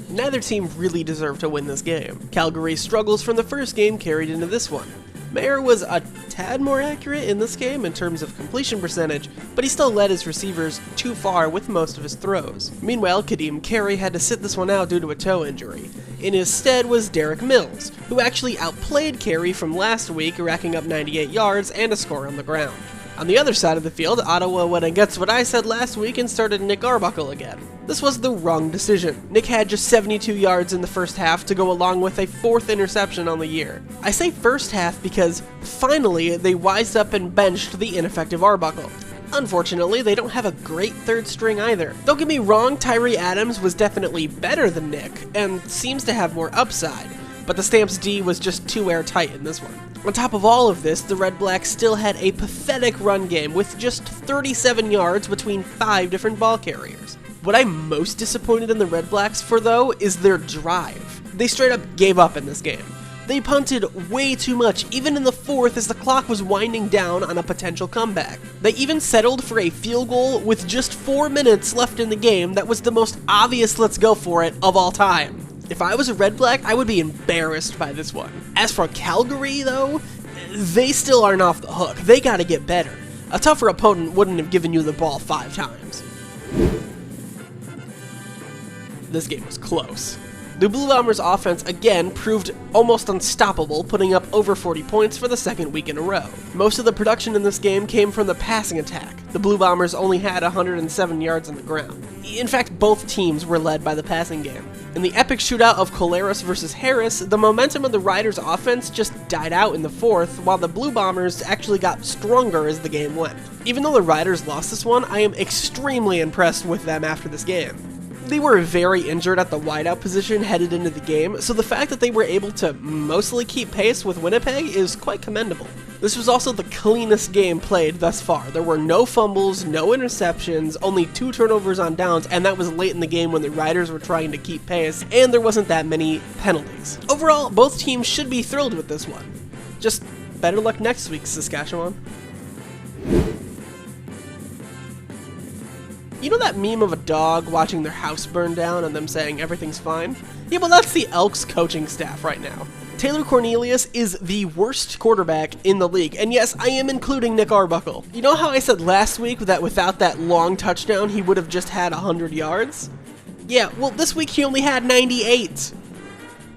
Neither team really deserved to win this game. Calgary's struggles from the first game carried into this one. Mayer was a tad more accurate in this game in terms of completion percentage, but he still led his receivers too far with most of his throws. Meanwhile, Kadeem Carey had to sit this one out due to a toe injury. In his stead was Derek Mills, who actually outplayed Carey from last week, racking up 98 yards and a score on the ground. On the other side of the field, Ottawa went against what I said last week and started Nick Arbuckle again. This was the wrong decision. Nick had just 72 yards in the first half to go along with a 4th interception on the year. I say first half because finally they wised up and benched the ineffective Arbuckle. Unfortunately, they don't have a great third string either. Don't get me wrong, Tyree Adams was definitely better than Nick and seems to have more upside, but the Stamps D was just too airtight in this one. On top of all of this, the Red Blacks still had a pathetic run game with just 37 yards between 5 different ball carriers. What I'm most disappointed in the Red Blacks for, though, is their drive. They straight up gave up in this game. They punted way too much, even in the 4th as the clock was winding down on a potential comeback. They even settled for a field goal with just 4 minutes left in the game that was the most obvious let's go for it of all time. If I was a Red Black, I would be embarrassed by this one. As for Calgary, though, they still aren't off the hook. They gotta get better. A tougher opponent wouldn't have given you the ball 5 times. This game was close. The Blue Bombers' offense again proved almost unstoppable, putting up over 40 points for the second week in a row. Most of the production in this game came from the passing attack. The Blue Bombers only had 107 yards on the ground. In fact, both teams were led by the passing game. In the epic shootout of Collaros versus Harris, the momentum of the Riders' offense just died out in the 4th, while the Blue Bombers actually got stronger as the game went. Even though the Riders lost this one, I am extremely impressed with them after this game. They were very injured at the wideout position headed into the game, so the fact that they were able to mostly keep pace with Winnipeg is quite commendable. This was also the cleanest game played thus far. There were no fumbles, no interceptions, only 2 turnovers on downs, and that was late in the game when the Riders were trying to keep pace, and there wasn't that many penalties. Overall, both teams should be thrilled with this one. Just better luck next week, Saskatchewan. You know that meme of a dog watching their house burn down and them saying everything's fine? Yeah, well that's the Elks coaching staff right now. Taylor Cornelius is the worst quarterback in the league, and yes, I am including Nick Arbuckle. You know how I said last week that without that long touchdown he would have just had 100 yards? Yeah, well this week he only had 98.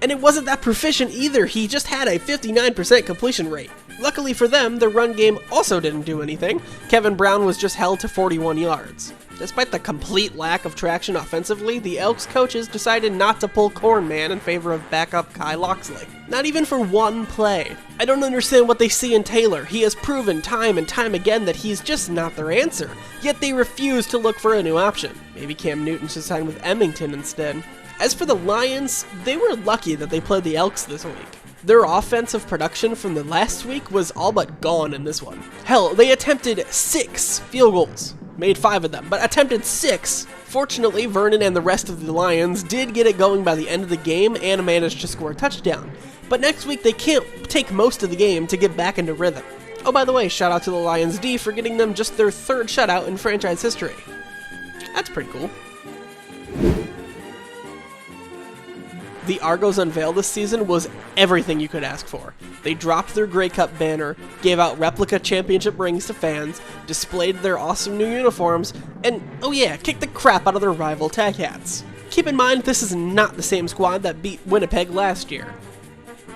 And it wasn't that proficient either, he just had a 59% completion rate. Luckily for them, the run game also didn't do anything. Kevin Brown was just held to 41 yards. Despite the complete lack of traction offensively, the Elks coaches decided not to pull Cornman in favor of backup Kai Loxley. Not even for one play. I don't understand what they see in Taylor. He has proven time and time again that he's just not their answer, yet they refuse to look for a new option. Maybe Cam Newton should sign with Edmonton instead. As for the Lions, they were lucky that they played the Elks this week. Their offensive production from the last week was all but gone in this one. Hell, they attempted 6 field goals. Made 5 of them, but attempted 6. Fortunately, Vernon and the rest of the Lions did get it going by the end of the game and managed to score a touchdown. But next week, they can't take most of the game to get back into rhythm. Oh, by the way, shout out to the Lions D for getting them just their 3rd shutout in franchise history. That's pretty cool. The Argos unveil this season was everything you could ask for. They dropped their Grey Cup banner, gave out replica championship rings to fans, displayed their awesome new uniforms, and, oh yeah, kicked the crap out of their rival Tag Hats. Keep in mind, this is not the same squad that beat Winnipeg last year.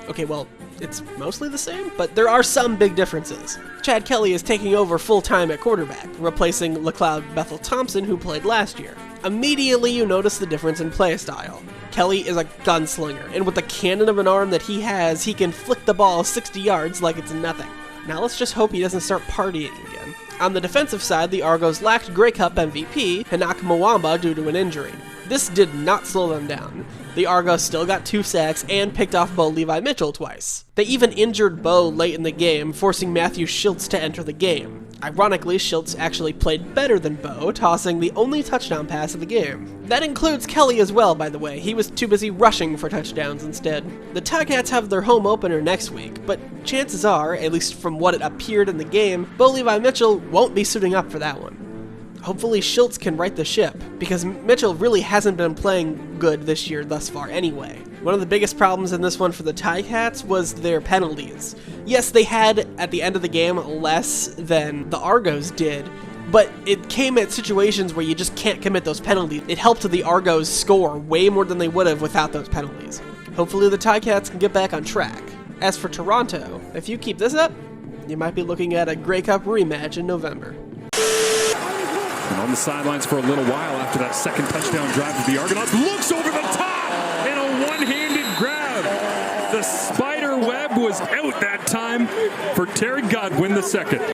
Okay, well, it's mostly the same, but there are some big differences. Chad Kelly is taking over full-time at quarterback, replacing LeCloud Bethel Thompson, who played last year. Immediately you notice the difference in play style. Kelly is a gunslinger, and with the cannon of an arm that he has, he can flick the ball 60 yards like it's nothing. Now let's just hope he doesn't start partying again. On the defensive side, the Argos lacked Grey Cup MVP, Hinak Mwamba, due to an injury. This did not slow them down. The Argos still got 2 sacks and picked off Bo Levi Mitchell twice. They even injured Bo late in the game, forcing Matthew Schultz to enter the game. Ironically, Schultz actually played better than Bo, tossing the only touchdown pass of the game. That includes Kelly as well, by the way. He was too busy rushing for touchdowns instead. The Ticats have their home opener next week, but chances are, at least from what it appeared in the game, Bo Levi Mitchell won't be suiting up for that one. Hopefully Schultz can right the ship, because Mitchell really hasn't been playing good this year thus far anyway. One of the biggest problems in this one for the Ticats was their penalties. Yes, they had, at the end of the game, less than the Argos did, but it came at situations where you just can't commit those penalties. It helped the Argos score way more than they would have without those penalties. Hopefully the Ticats can get back on track. As for Toronto, if you keep this up, you might be looking at a Grey Cup rematch in November. And on the sidelines for a little while after that second touchdown drive of the Argonauts. Looks over the top in a one-handed grab. The spider web was out that time for Terry Godwin II.